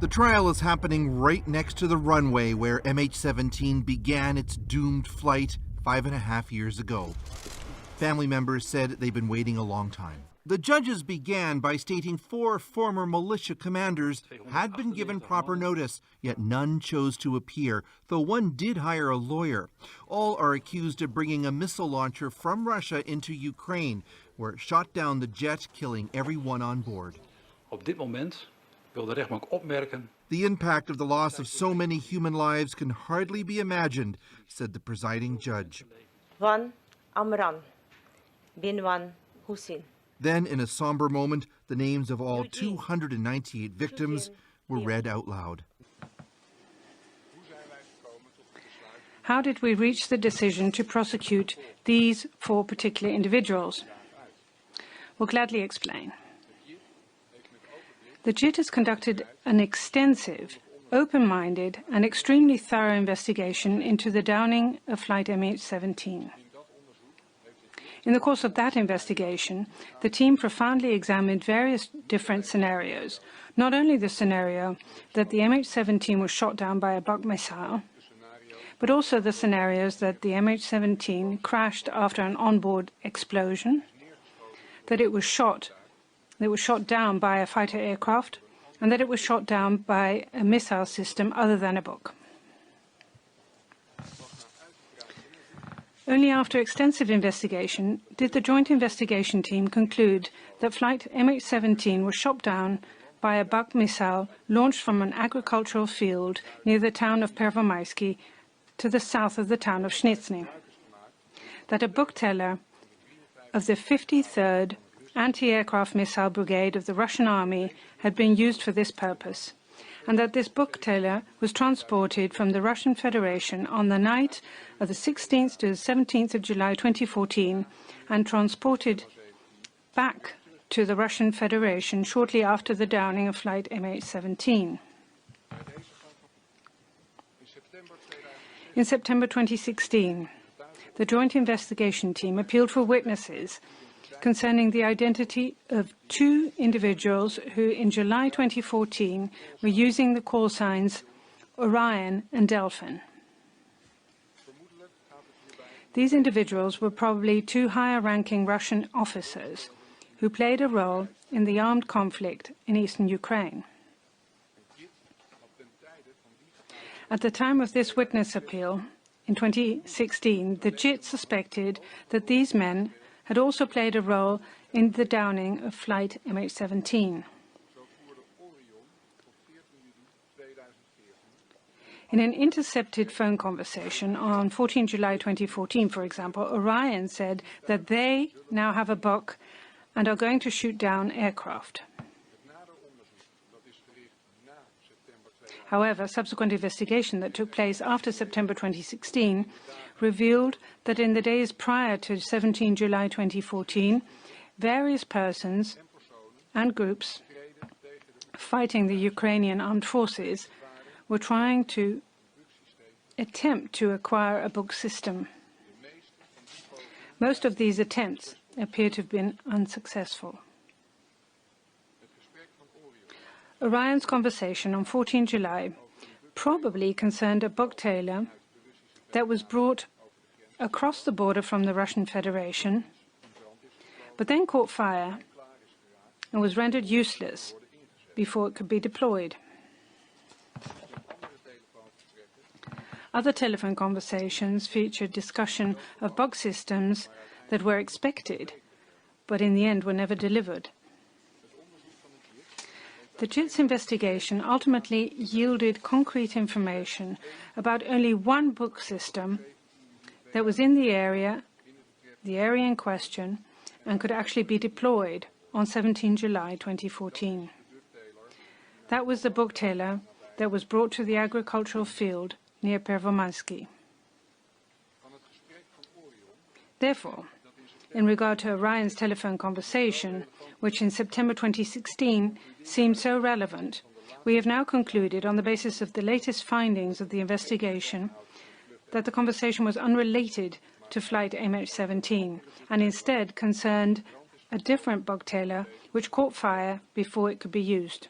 The trial is happening right next to the runway where MH-17 began its doomed flight 5.5 years ago. Family members said they've been waiting a long time. The judges began by stating 4 former militia commanders had been given proper notice, yet none chose to appear, though one did hire a lawyer. All are accused of bringing a missile launcher from Russia into Ukraine, where it shot down the jet, killing everyone on board. Op dit moment wil de rechtbank opmerken. The impact of the loss of so many human lives can hardly be imagined, said the presiding judge. One Amran, bin one Hussein. Then, in a somber moment, the names of all 298 victims were read out loud. How did we reach the decision to prosecute these 4 particular individuals? We'll gladly explain. The JIT has conducted an extensive, open-minded and extremely thorough investigation into the downing of flight MH17. In the course of that investigation, the team profoundly examined various different scenarios, not only the scenario that the MH17 was shot down by a BUK missile, but also the scenarios that the MH17 crashed after an onboard explosion, that it was shot down by a fighter aircraft, and that it was shot down by a missile system other than a BUK. Only after extensive investigation did the Joint Investigation Team conclude that flight MH17 was shot down by a BUK missile launched from an agricultural field near the town of Pervomaisky to the south of the town of Snitsny. That a book teller of the 53rd Anti-Aircraft Missile Brigade of the Russian Army had been used for this purpose, and that this book teller was transported from the Russian Federation on the night of the 16th to the 17th of July 2014 and transported back to the Russian Federation shortly after the downing of flight MH17. In September 2016, the Joint Investigation Team appealed for witnesses concerning the identity of 2 individuals who in July 2014 were using the call signs Orion and Delphin. These individuals were probably 2 higher-ranking Russian officers who played a role in the armed conflict in eastern Ukraine. At the time of this witness appeal, in 2016, the JIT suspected that these men had also played a role in the downing of flight MH17. In an intercepted phone conversation on 14 July 2014, for example, Orion said that they now have a BUK and are going to shoot down aircraft. However, subsequent investigation that took place after September 2016 revealed that in the days prior to 17 July 2014, various persons and groups fighting the Ukrainian armed forces were trying to attempt to acquire a BUK system. Most of these attempts appear to have been unsuccessful. Orion's conversation on 14 July probably concerned a BUK tailor that was brought across the border from the Russian Federation, but then caught fire and was rendered useless before it could be deployed. Other telephone conversations featured discussion of BUK systems that were expected, but in the end were never delivered. The JIT's investigation ultimately yielded concrete information about only 1 BUK system that was in the area in question, and could actually be deployed on 17 July 2014. That was the BUK tailor that was brought to the agricultural field near Pervomaisky. Therefore, in regard to Orion's telephone conversation, which in September 2016 seemed so relevant, we have now concluded, on the basis of the latest findings of the investigation, that the conversation was unrelated to flight MH17 and instead concerned a different BUK tailor which caught fire before it could be used.